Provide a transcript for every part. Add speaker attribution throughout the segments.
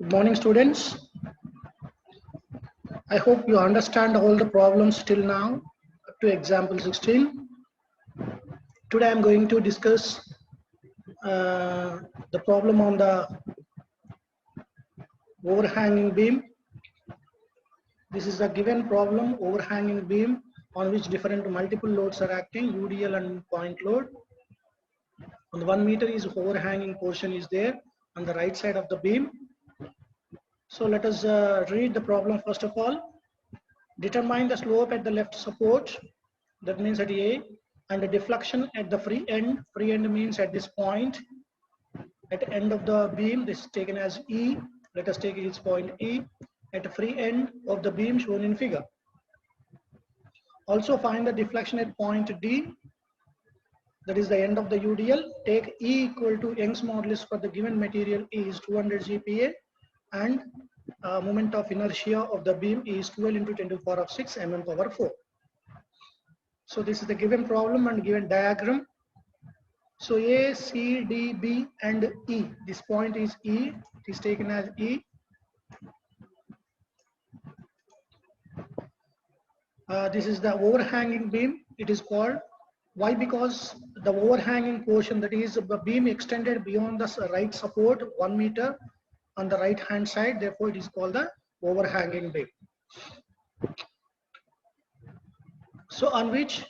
Speaker 1: Good morning, students. I hope you understand all the problems till now up to example 16. Today I am going to discuss the problem on the overhanging beam. This is a given problem, overhanging beam on which different multiple loads are acting, UDL and point load. On the 1 meter is overhanging portion is there on the right side of the beam. So let us read the problem first of all. Determine the slope at the left support, that means at A, and the deflection at the free end. Free end means at this point, at the end of the beam, this is taken as E. Let us take its point E at the free end of the beam shown in figure. Also find the deflection at point D, that is the end of the UDL. Take E equal to Young's modulus for the given material is 200 GPa and moment of inertia of the beam is 12 into 10 to the power of 6 mm power 4. So this is the given problem and given diagram. So A, C, D, B and E. This point is E. It is taken as E. This is the overhanging beam. It is called. Why? Because the overhanging portion, that is the beam extended beyond the right support 1 meter on the right hand side, therefore it is called the overhanging beam. So on which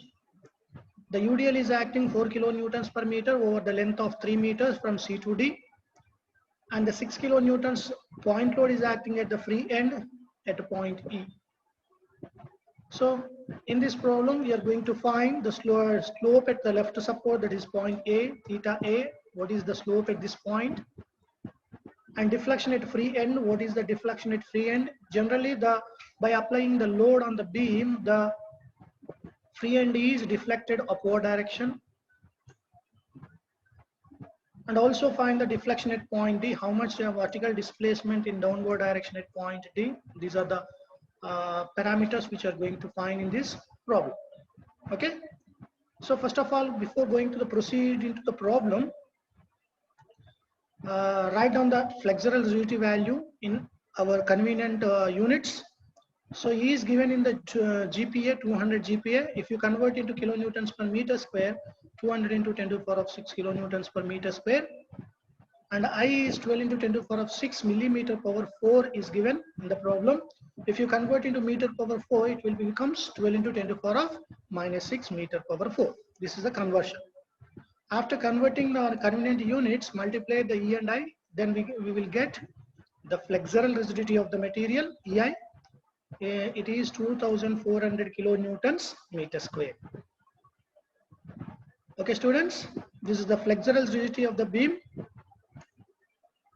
Speaker 1: the UDL is acting 4 kilonewtons per meter over the length of 3 meters from C to D, and the 6 kilonewtons point load is acting at the free end at point E. So in this problem we are going to find the slope at the left support, that is point A, theta A. What is the slope at this point? And deflection at free end, what is the deflection at free end? Generally by applying the load on the beam, the free end is deflected upward direction. And also find the deflection at point D, how much vertical displacement in downward direction at point D. These are the parameters which are going to find in this problem. Okay, so first of all, before going to the proceed into the problem, write down the flexural rigidity value in our convenient units. So E is given in the GPa, 200 GPa. If you convert into kilonewtons per meter square, 200 into 10 to the power of 6 kilonewtons per meter square. And I is 12 into 10 to the power of 6 millimeter power 4 is given in the problem. If you convert into meter power 4, it will becomes 12 into 10 to the power of minus 6 meter power 4. This is the conversion. After converting our convenient units, multiply the E and I, then we will get the flexural rigidity of the material, EI. It is 2400 kilonewtons meter square. Okay, students, this is the flexural rigidity of the beam.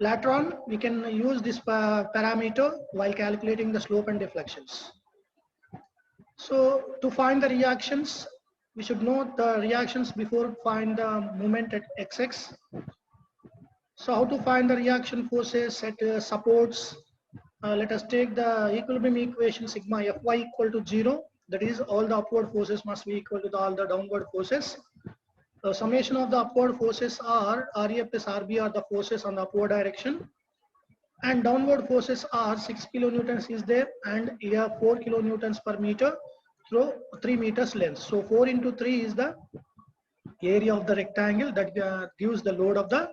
Speaker 1: Later on, we can use this parameter while calculating the slope and deflections. So to find the reactions, we should note the reactions before find the moment at XX. So how to find the reaction forces at supports? Let us take the equilibrium equation sigma Fy equal to 0. That is, all the upward forces must be equal to all the downward forces. The summation of the upward forces are RA plus RB are the forces on the upward direction, and downward forces are 6 kilonewtons is there, and here 4 kilonewtons per meter through 3 meters length. So 4 into 3 is the area of the rectangle that gives the load of the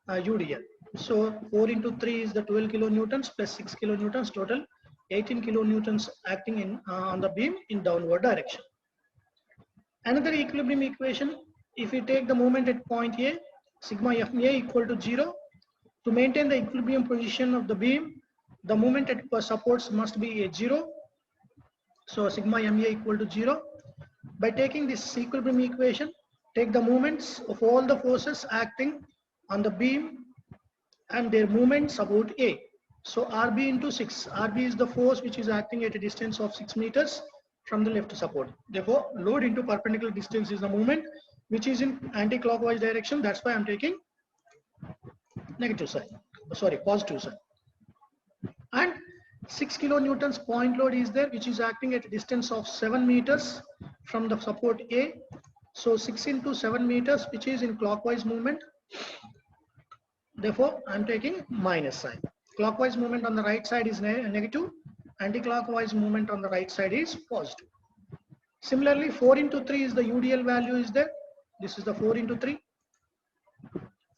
Speaker 1: UDL. So 4 into 3 is the 12 kilonewtons plus 6 kilonewtons, total 18 kilonewtons acting in on the beam in downward direction. Another equilibrium equation, if we take the moment at point A, sigma Fa equal to 0. To maintain the equilibrium position of the beam, the moment at supports must be a 0. So sigma Ma equal to 0. By taking this equilibrium equation, take the moments of all the forces acting on the beam and their moments about A. So RB into 6. RB is the force which is acting at a distance of 6 meters from the left support. Therefore, load into perpendicular distance is the moment which is in anti-clockwise direction. That's why I'm taking negative sign. Sorry, positive sign. And 6 kilonewtons point load is there, which is acting at a distance of 7 meters from the support A. So 6 into 7 meters, which is in clockwise movement. Therefore, I'm taking minus sign. Clockwise movement on the right side is negative. Anti-clockwise movement on the right side is positive. Similarly, 4 into 3 is the UDL value is there. This is the 4 into 3.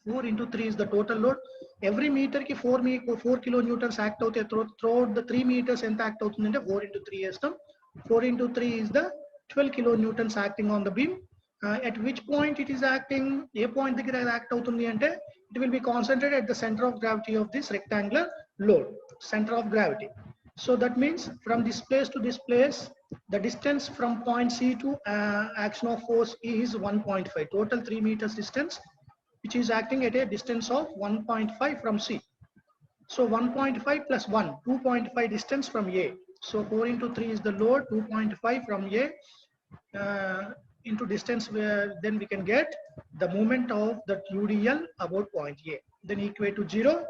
Speaker 1: 4 into 3 is the total load. Every meter ki 4 kilonewtons act out throughout the 3 meters and act out 4 into 3 system. 4 into 3 is the 12 kilonewtons acting on the beam. At which point it is acting, a point act out it will be concentrated at the center of gravity of this rectangular load, center of gravity. So that means from this place to this place, the distance from point C to action of force is 1.5. Total 3 meters distance, which is acting at a distance of 1.5 from C. So 1.5 plus 1, 2.5 distance from A. So 4 into 3 is the load, 2.5 from A into distance, where then we can get the moment of the UDL about point A. Then equate to 0.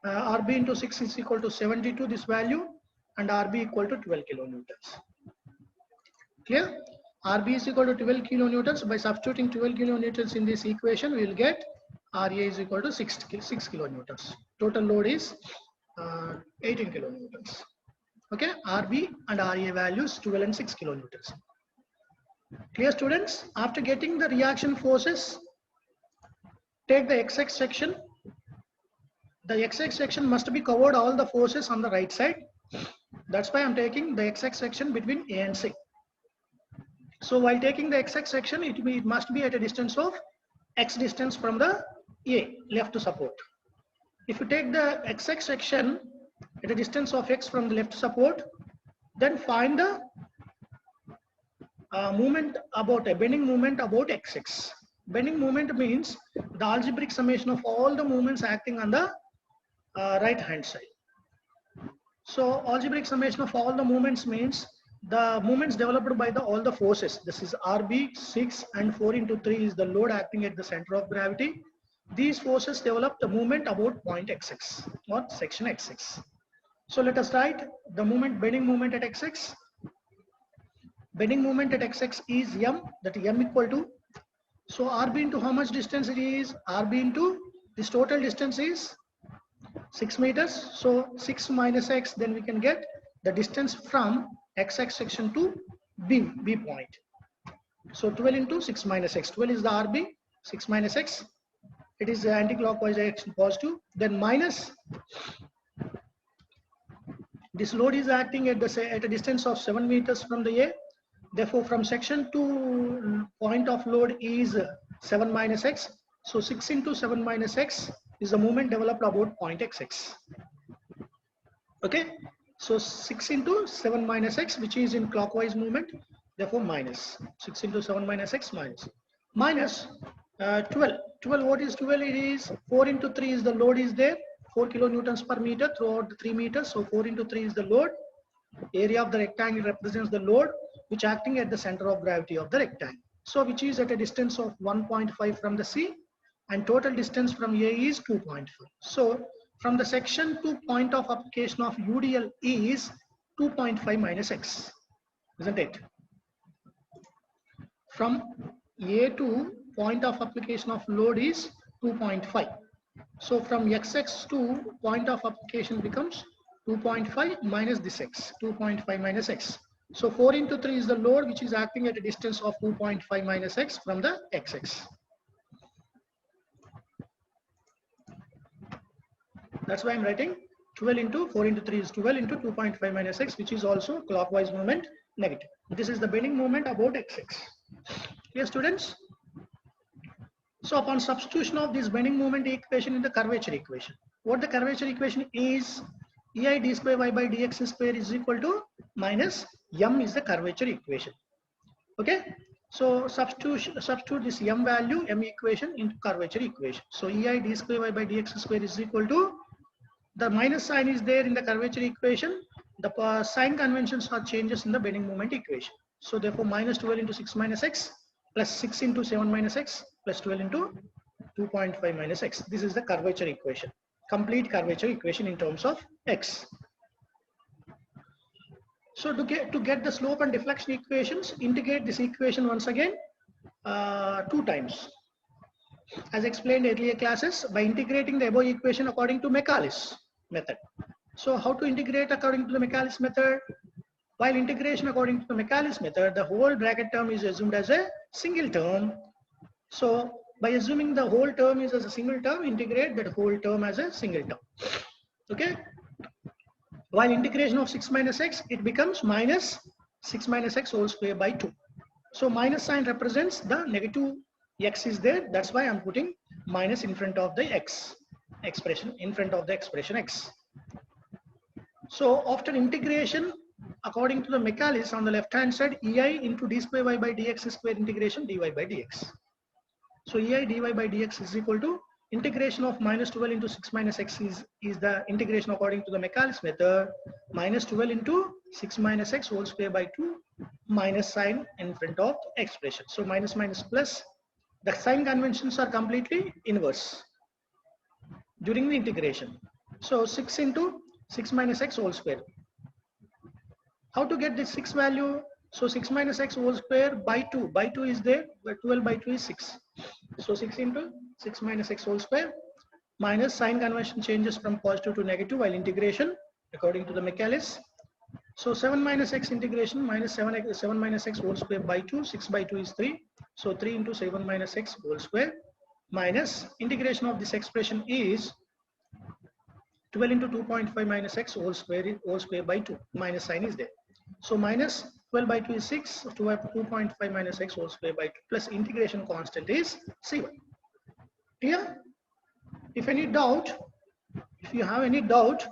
Speaker 1: RB into 6 is equal to 72, this value, and RB equal to 12 kilonewtons. Clear? RB is equal to 12 kilonewtons. By substituting 12 kilonewtons in this equation, we will get RA is equal to 6 kilonewtons. Total load is 18 kilonewtons. Okay, RB and RA values 12 and 6 kilonewtons. Clear, students? After getting the reaction forces, take the XX section. The XX section must be covered all the forces on the right side. That's why I'm taking the XX section between A and C. So while taking the XX section, it must be at a distance of X distance from the A, left support. If you take the XX section at a distance of X from the left support, then find the movement about a bending moment about XX. Bending moment means the algebraic summation of all the moments acting on the right hand side. So algebraic summation of all the moments means the moments developed by all the forces. This is RB, 6 and 4 into 3 is the load acting at the center of gravity. These forces develop the moment about point XX or section XX. So let us write the moment, bending moment at XX. Bending moment at XX is M, that M equal to, so RB into how much distance it is? RB into this total distance is 6 meters. So 6 minus X, then we can get the distance from XX section to B point. So 12 into 6 minus X. 12 is the RB, 6 minus X. It is the anti-clockwise direction positive. Then minus, this load is acting at a distance of 7 meters from the A. Therefore, from section to point of load is 7 minus X. So 6 into 7 minus X is the moment developed about point XX. Okay. So 6 into 7 minus X, which is in clockwise movement. Therefore, minus 6 into 7 minus X minus 12. 12, what is 12? It is 4 into 3 is the load is there. 4 kilonewtons per meter throughout the 3 meters. So 4 into 3 is the load. Area of the rectangle represents the load which acting at the center of gravity of the rectangle. So which is at a distance of 1.5 from the C, and total distance from A is 2.5. So from the section to point of application of UDL is 2.5 minus X, isn't it? From A to point of application of load is 2.5. So from XX to point of application becomes 2.5 minus this X, 2.5 minus X. So 4 into 3 is the load which is acting at a distance of 2.5 minus X from the XX. That's why I'm writing 12 into 4 into 3 is 12 into 2.5 minus X, which is also clockwise movement negative. This is the bending moment about XX. Yes, students? So upon substitution of this bending moment equation in the curvature equation, what the curvature equation is, EI d square y by dx square is equal to minus M is the curvature equation. Okay. So substitute this M value, M equation into curvature equation. So EI d square y by dx square is equal to, the minus sign is there in the curvature equation. The sign conventions are changes in the bending moment equation. So therefore minus 12 into 6 minus X plus 6 into 7 minus X plus 12 into 2.5 minus X. This is the curvature equation, complete curvature equation in terms of X. So to get the slope and deflection equations, integrate this equation once again 2 times. As explained earlier classes, by integrating the above equation according to Macaulay's. method. So how to integrate according to the Michaelis method? While integration according to the Michaelis method, the whole bracket term is assumed as a single term. So by assuming the whole term is as a single term, integrate that whole term as a single term. Okay. While integration of 6 minus x, it becomes minus 6 minus x whole square by 2. So minus sign represents the negative x is there. That's why I'm putting minus in front of the x expression, in front of the expression x. So after integration, according to the Michaelis, on the left hand side, ei into d square y by dx square integration dy by dx. So ei dy by dx is equal to integration of minus 12 into 6 minus x is the integration according to the Michaelis method, minus 12 into 6 minus x whole square by 2 minus sign in front of the expression. So minus minus plus, the sign conventions are completely inverse during the integration. So 6 into 6 minus x whole square. How to get this 6 value? So 6 minus x whole square by 2. By 2 is there, but 12 by 2 is 6. So 6 into 6 minus x whole square minus sign convention changes from positive to negative while integration according to the Michaelis. So 7 minus x integration minus 7 minus x whole square by 2. 6 by 2 is 3. So 3 into 7 minus x whole square minus integration of this expression is 12 into 2.5 minus x whole square by 2. Minus sign is there. So minus 12 by 2 is 6. 2.5 minus x whole square by 2 plus integration constant is c1. Here, if any doubt, if you have any doubt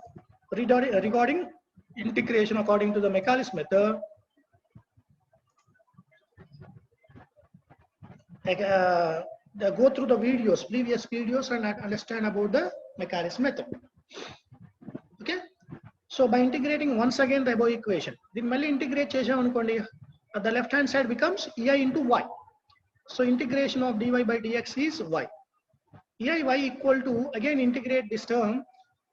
Speaker 1: regarding integration according to the Michaelis method, go through the videos, previous videos, and understand about the Michaelis method. Okay. So by integrating once again the above equation, the mali integrate chesam anukondi, the left hand side becomes ei into y. So integration of dy by dx is y. Ei y equal to, again integrate this term,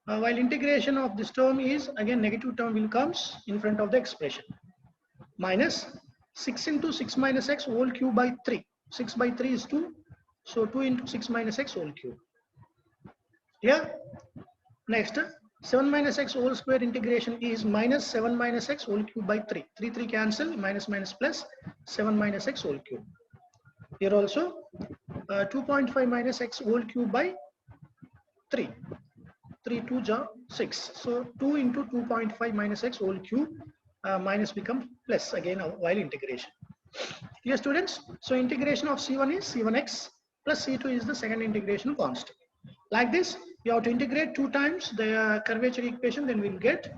Speaker 1: while integration of this term is again negative term will comes in front of the expression, minus 6 into 6 minus x whole cube by 3. 6 by 3 is 2. So 2 into 6 minus x whole cube. Yeah. Next, 7 minus x whole square integration is minus 7 minus x whole cube by 3. 3 cancel, minus minus plus 7 minus x whole cube. Here also 2.5 minus x whole cube by 3. 3 2 ja 6. So 2 into 2.5 minus x whole cube minus become plus again while integration. Clear, students? So integration of c1 is c1x plus c2 is the second integration constant. Like this, you have to integrate 2 times the curvature equation, then we'll get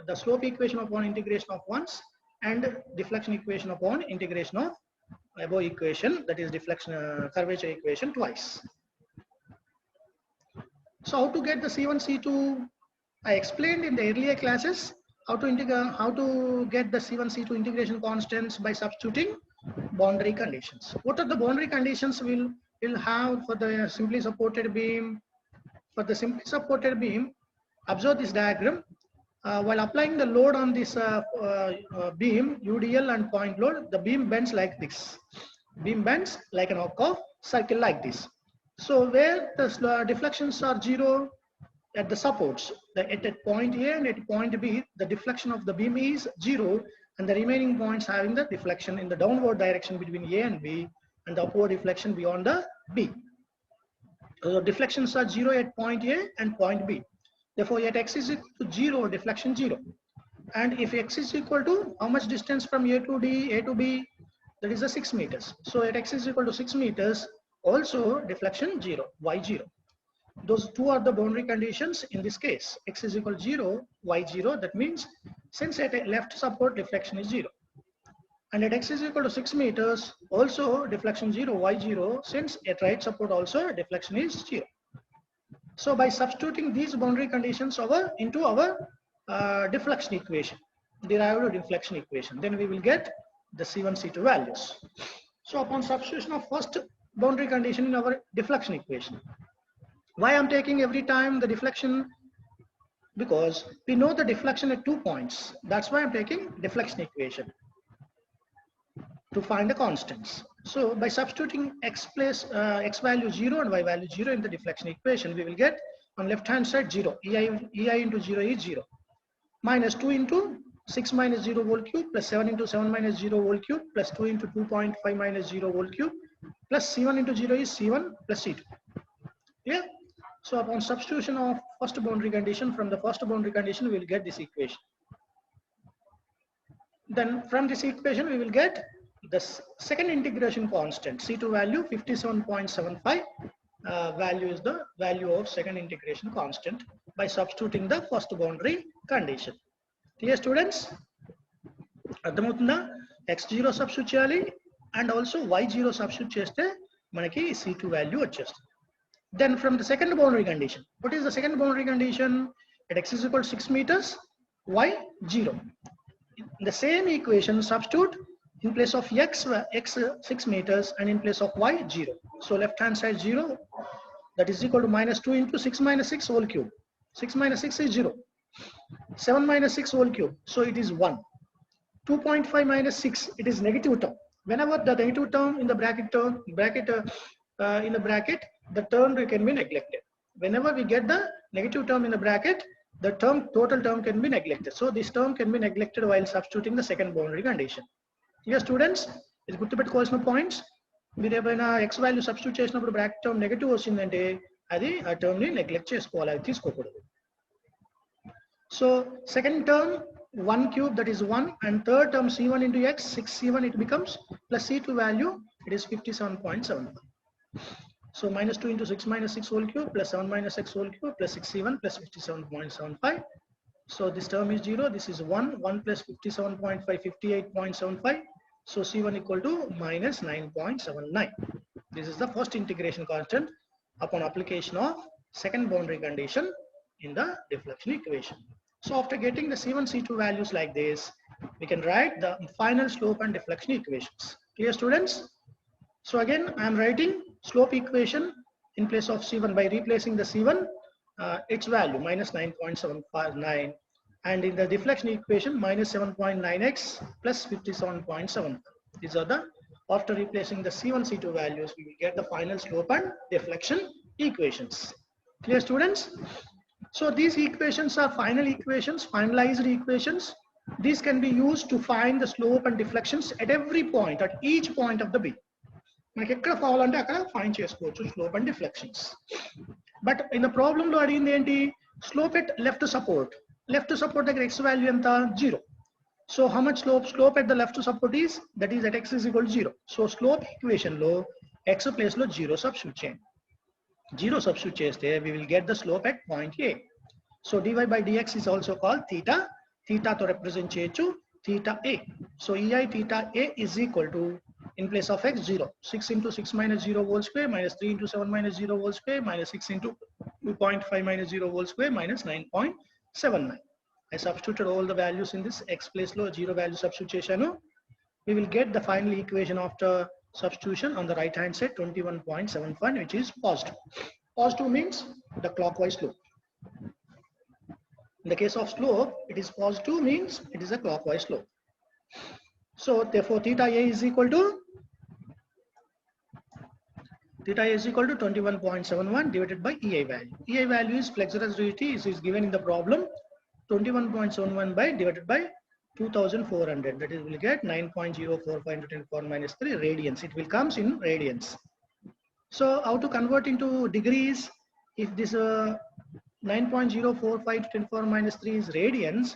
Speaker 1: the slope equation upon integration of once and deflection equation upon integration of above equation, that is deflection curvature equation twice. So how to get the c1 c2? I explained in the earlier classes how to get the c1 c2 integration constants by substituting boundary conditions. What are the boundary conditions we'll have for the simply supported beam? For the simply supported beam, observe this diagram. While applying the load on this beam, UDL and point load, the beam bends like this. Beam bends like an arc of circle like this. So where the deflections are 0 at the supports, at point A and at point B, the deflection of the beam is 0, and the remaining points having the deflection in the downward direction between A and B, and the upward deflection beyond the B. So deflections are 0 at point A and point B. Therefore, at x is equal to 0, deflection 0. And if x is equal to how much distance from A to B, that is a 6 meters. So at x is equal to 6 meters, also deflection 0, y 0. Those two are the boundary conditions in this case. X is equal to 0, y 0. That means since at a left support, deflection is 0. And at x is equal to 6 meters, also deflection 0, y 0. Since at right support also, deflection is 0. So by substituting these boundary conditions into our deflection equation, derived deflection equation, then we will get the C1, C2 values. So upon substitution of first boundary condition in our deflection equation, why I'm taking every time the deflection? Because we know the deflection at 2 points. That's why I'm taking deflection equation to find the constants. So by substituting x value 0 and y value 0 in the deflection equation, we will get On left hand side 0, ei into 0 is 0, minus 2 into 6 minus 0 whole cube plus 7 into 7 minus 0 whole cube plus 2 into 2.5 minus 0 whole cube plus C1 into 0 is C1 plus C2. Yeah. So upon substitution of first boundary condition, from the first boundary condition we will get this equation. Then from this equation we will get the second integration constant, C2 value 57.75. Value is the value of second integration constant by substituting the first boundary condition. Clear students? అర్థమవుతుందా? x0 substitute చేయాలి and also y0 substitute చేస్తే మనకి C2 value వచ్చేస్తుంది. Then from the second boundary condition, what is the second boundary condition? At x is equal to 6 meters, y 0. In the same equation substitute in place of x 6 meters and in place of y 0. So left hand side 0, that is equal to minus 2 into 6 minus 6 whole cube. 6 minus 6 is 0. 7 minus 6 whole cube, so it is 1. 2.5 minus 6, it is negative term. Whenever the negative term in the bracket the term can be neglected. Whenever we get the negative term in the bracket, the total term can be neglected. So this term can be neglected while substituting the second boundary condition. Here students, ఇది గుర్తుపెట్టుకోవాల్సిన points. మీరు ఏమైనా x value substitute చేసినప్పుడు bracket term negative వచ్చిందంటే అది ఆ term ని neglect చేసుకోవాలి, అది తీసుకోకూడదు. So second term 1 cube, that is 1, and third term C1 into x 6C1 it becomes, plus C2 value it is 57.75. So minus 2 into 6 minus 6 whole cube plus 7 minus x whole cube plus 6C1 plus 57.75. So this term is 0, this is 1 plus 57.5, 58.75. So C1 equal to minus 9.79. This is the first integration constant upon application of second boundary condition in the deflection equation. So after getting the C1, C2 values like this, we can write the final slope and deflection equations. Clear students? So again, I am writing slope equation in place of C1 by replacing the C1, its value minus 9.759, and in the deflection equation minus 7.9x plus 57.7. These are the, after replacing the C1, C2 values, we will get the final slope and deflection equations. Clear students? So these equations are final equations, finalized equations. These can be used to find the slope and deflections at every point, at each point of the beam. మనకి ఎక్కడ కావాలంటే అక్కడ find చేసుకోవచ్చు slope and deflections. But in the problem లో అడిగింది ఏంటి? Slope at left support దగ్గర x value ఎంత? 0. So how much slope at the left support is, that is at x is equal 0. So slope equation లో x place లో 0 substitute చేయండి. 0 substitute చేస్తే we will get the slope at point A. So dy by dx is also called theta. Theta to represent చేయొచ్చు theta A. So ei theta A is equal to, in place of x 0, 6 into 6 minus 0 whole square minus 3 into 7 minus 0 whole square minus 6 into 2.5 minus 0 whole square minus 9.79. I substituted all the values in this x place లో 0 value substitute చేశాను. We will get the final equation after substitution on the right hand side 21.75, which is positive. Positive means the clockwise slope. In the case of slope, it is positive means it is a clockwise slope. So therefore theta A is equal to 21.71 divided by EI value. EI value is flexural rigidity, is given in the problem. 21.71 by divided by 2400, that is will get 9.045 into 10 power minus 3 radians. It will comes in radians. So how to convert into degrees? If this 9.045 to 10 power minus 3 is radians,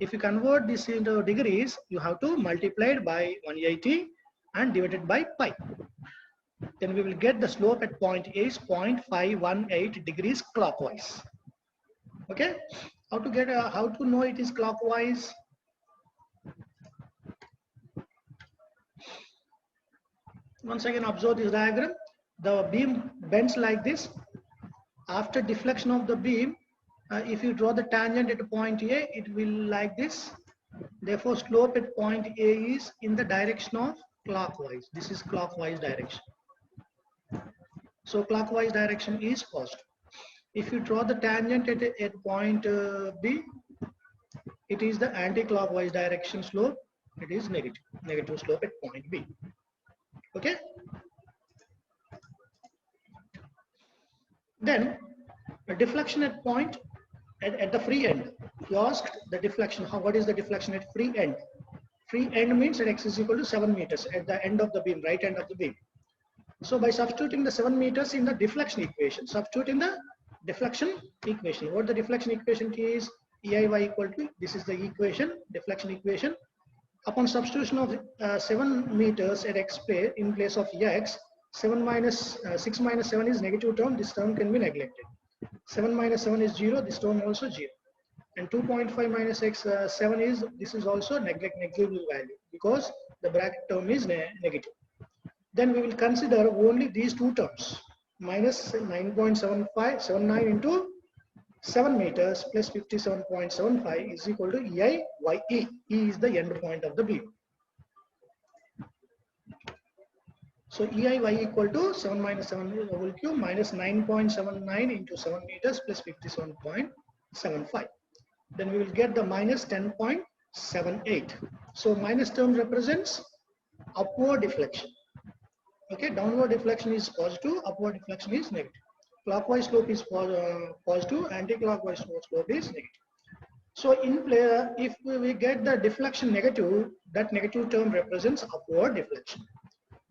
Speaker 1: if you convert this into degrees, you have to multiply it by 180 and divided by pi. Then we will get the slope at point A is 0.518 degrees clockwise. Okay, how to know it is clockwise? Once again observe this diagram. The beam bends like this. After deflection of the beam, if you draw the tangent at point A, it will like this. Therefore slope at point A is in the direction of clockwise. This is clockwise direction. So clockwise direction is positive. If you draw the tangent at point B, it is the anti-clockwise direction slope. It is negative slope at point B. Okay. Then A deflection at point at the free end. You asked the deflection. What is the deflection at free end? Free end means at x is equal to 7 meters at the end of the beam, right end of the beam. So by substituting the 7 meters in the deflection equation, substituting the deflection equation. What the deflection equation is? EIY equal to, this is the equation, deflection equation. Upon substitution of 7 meters at x place in place of x, 6 minus 7 is negative term. This term can be neglected. 7 minus 7 is 0. This term also 0. And 2.5 minus x 7 is, this is also negligible value because the bracket term is negative. Then we will consider only these two terms, minus 9.79 into 7 meters plus 57.75 is equal to EIYE. E is the end point of the beam. So EIY equal to 7 minus 7 whole cube minus 9.79 into 7 meters plus 57.75. Then we will get the minus 10.78. So minus term represents upward deflection. Okay, downward deflection is positive, upward deflection is negative. Clockwise slope is positive, anti-clockwise slope is negative. So in play, if we get the deflection negative, that negative term represents upward deflection.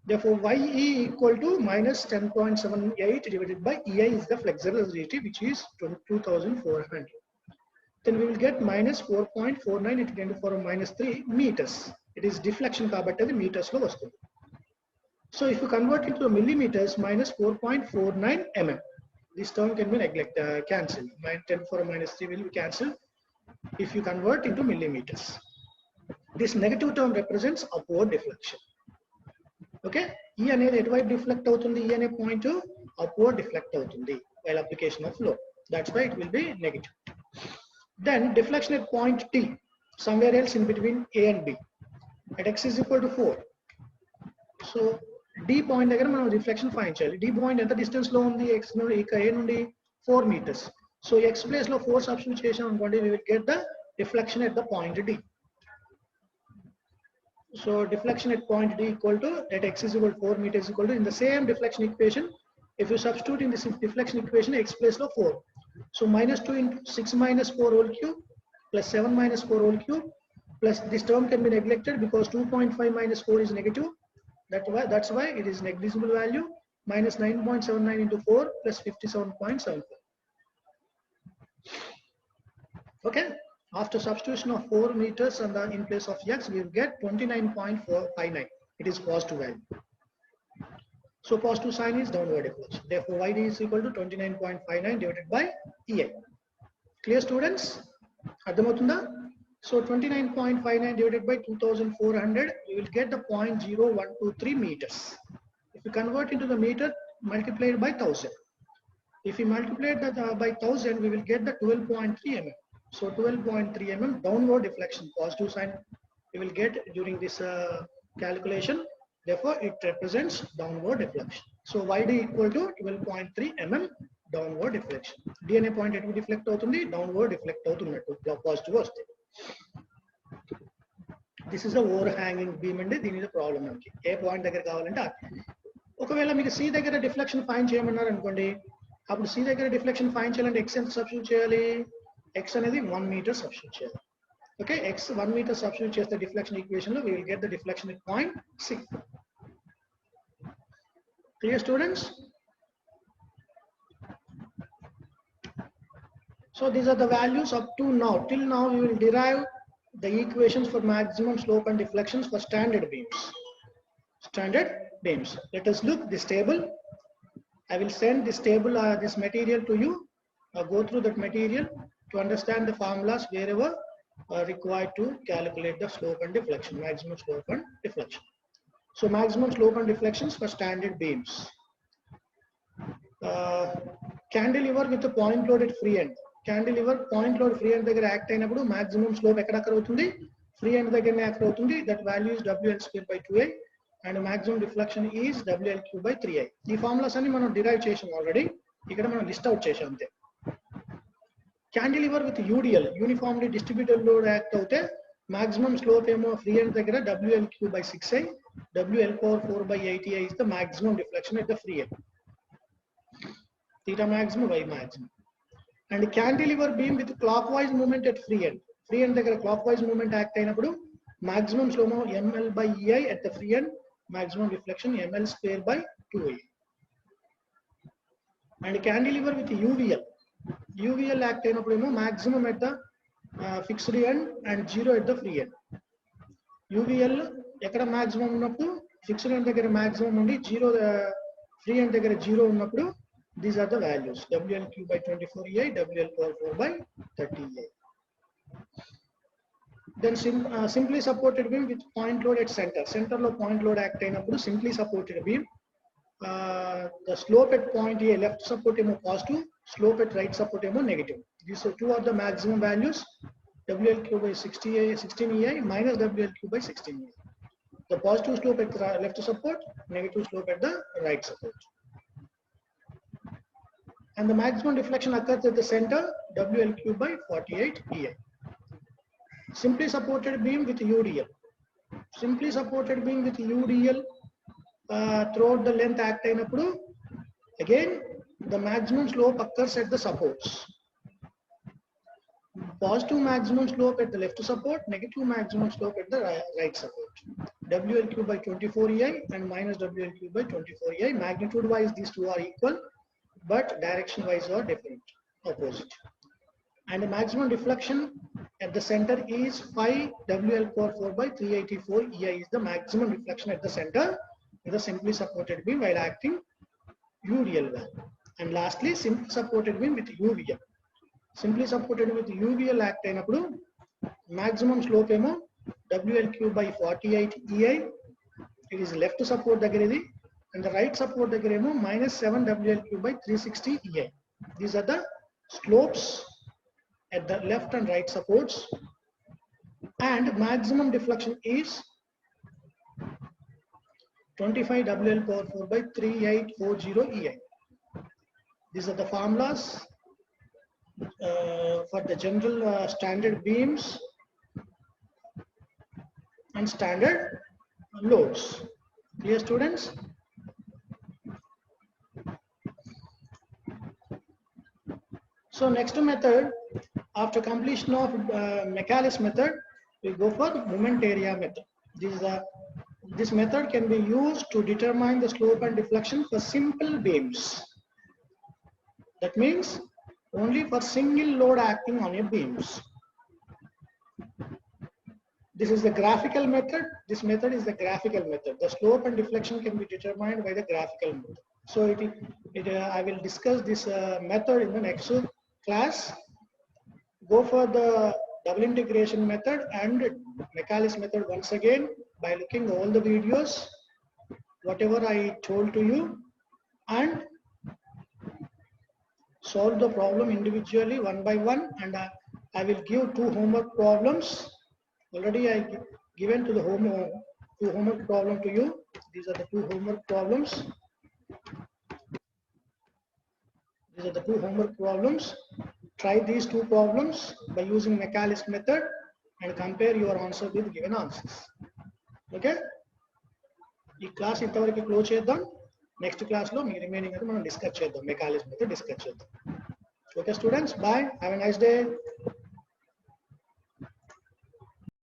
Speaker 1: Therefore, YE equal to minus 10.78 divided by EI is the flexural rigidity, which is 2400. Then we will get minus 4.49 into 10 to the power minus 3 meters. It is deflection kabatti meters lo vastundi. So if you convert it to millimeters, minus 4.49 mm. This term can be cancelled. 10 to the power minus 3 will be cancelled if you convert into millimeters. This negative term represents upward deflection. Okay, E అనేది ఎటువైపు deflect అవుతుంది, E అనే point upward deflect అవుతుంది while application of load. That's why it will be negative. Then deflection at point T, somewhere else in between A and B, at x is equal to 4. So D point దగ్గర మనం deflection find చేయాలి. D point ఎంత distance లో ఉంది, x నుండి A నుండి 4 meters. So x place లో 4 substitute చేసాం అనుకోండి, we will get the deflection at the point D. So deflection at point D equal to, at x is equal to 4 meters equal to, in the same deflection equation, if you substitute in this deflection equation, x place lo 4. So minus 2 into 6 minus 4 whole cube plus 7 minus 4 whole cube plus this term can be neglected because 2.5 minus 4 is negative. That's why it is negligible value. Minus 9.79 into 4 plus 57.75. Okay. After substitution of 4 meters and in place of x, we will get 29.459. It is positive value. So positive sign is downward deflection. Therefore, YD is equal to 29.59 divided by EI. Clear, students? Ardhamautunda? So 29.59 divided by 2400, we will get the 0.0123 meters. If you convert into the meter, multiply it by 1000. If you multiply that by 1000, we will get the 12.3 mm. So 12.3 mm downward deflection, positive sign we will get during this calculation. Therefore, it represents downward deflection. So YD equal to 12.3 mm downward deflection. DNA point it will deflect outundi, downward deflect outunnattu positive vaste. This is the overhanging beam and this is the problem manaki. A point దగ్గర కావాలంటే ఒకవేళ మీకు C దగ్గర deflection find చేయమన్నారు అనుకోండి, అప్పుడు C దగ్గర deflection find చేయాలంటే x ఎంత సబ్స్టిట్యూట్ చేయాలి? X అనేది 1 meter substitute చేయాలి. Okay, x 1 meter substitute చేస్తే deflection equation లో we will get the deflection at point C. Clear, students? So these are the values up to now. Till now we will derive the equations for maximum slope and deflections for standard beams. Standard beams. Let us look this table. I will send this table, this material to you. Go through that material to understand the formulas wherever required to calculate the slope and deflection, maximum slope and deflection. So maximum slope and deflections for standard beams. Cantilever with a point load at free end. Cantilever point load free end దగ్గర act అయినప్పుడు maximum slope ఎక్కడ అవుతుంది? Free end దగ్గరనే act అవుతుంది. That value is WL square by 2A and maximum deflection is WL cube by 3I. ఈ formulas అన్ని మనం derive చేసాం ఆల్రెడీ. ఇక్కడ మనం లిస్ట్ అవుట్ చేసాం అంతే. Cantilever with UDL, uniformly distributed load act అవుతే maximum slope ఏమో free end దగ్గర WL cube by 6I, WL power 4 by 8I is the maximum deflection at the free end. Theta maximum, Y maximum. And cantilever beam with clockwise movement at free end. Free end దగ్గర clockwise movement act అయినప్పుడు maximum slow mo ml by ei at the free end, maximum deflection ml square by 2ei. And cantilever with UVL. UVL act అయినప్పుడు ఏమో maximum at the fixed end and 0 at the free end. UVL ఎక్కడ maximum ఉన్నప్పుడు fixed end దగ్గర maximum ఉండి 0 free end దగ్గర 0 ఉన్నప్పుడు these are the values WL cube by 24 ei, WL power 4 by 30 ei. Then simply supported beam with point load at center. Center lo point load act అయినప్పుడు simply supported beam. The slope at point A, left support emo positive, slope at right support emo negative. These are two of the maximum values. WL cube by 16 ei minus WL cube by 16 ei. The positive slope at the left support, negative slope at the right support. And the maximum deflection occurs at the center, WL cube by 48 ei. Simply supported beam with UDL. Simply supported beam with UDL throughout the length act అయినప్పుడు again the maximum slope occurs at the supports. Positive maximum slope at the left support, negative maximum slope at the right support. WL cube by 24 ei and minus WL cube by 24 ei. Magnitude wise these two are equal, but direction wise are different, opposite. And the maximum deflection at the center is 5 WL power 4 by 384 ei is the maximum deflection at the center with a simply supported beam while acting UDL value. And lastly, simply supported beam with UVL. Simply supported with UVL act అయినప్పుడు maximum slope ఏమో WL cube by 48 ei. It is left support దగ్గర ఇది, and the right support దగ్గర ఏమో minus 7 WL cube by 360 ei. These are the slopes at the left and right supports, and maximum deflection is 25 WL power 4 by 3840 ei. These are the formulas for the general standard beams and standard loads. Clear, students? So next method, after completion of Michaelis method, we go for moment area method. This method can be used to determine the slope and deflection for simple beams. That means only for single load acting on a beams. This is the graphical method. This method is the graphical method. The slope and deflection can be determined by the graphical method. So I will discuss this method in the next class. Go for the double integration method and Michaelis method once again by looking all the videos, whatever I told to you, and solve the problem individually one by one. And I will give two homework problems. Already I given to the two homework problem to you. These are the two homework problems. These are the two homework problems. Try these two problems by using Michaelis method and compare your answer with given answers. Okay? This class ఇంతవరకు close చేద్దాం. Next class లో మీ remaining అయితే మనం discuss చేద్దాం, Michaelis method discuss చేద్దాం. Okay students, bye. Have a nice day.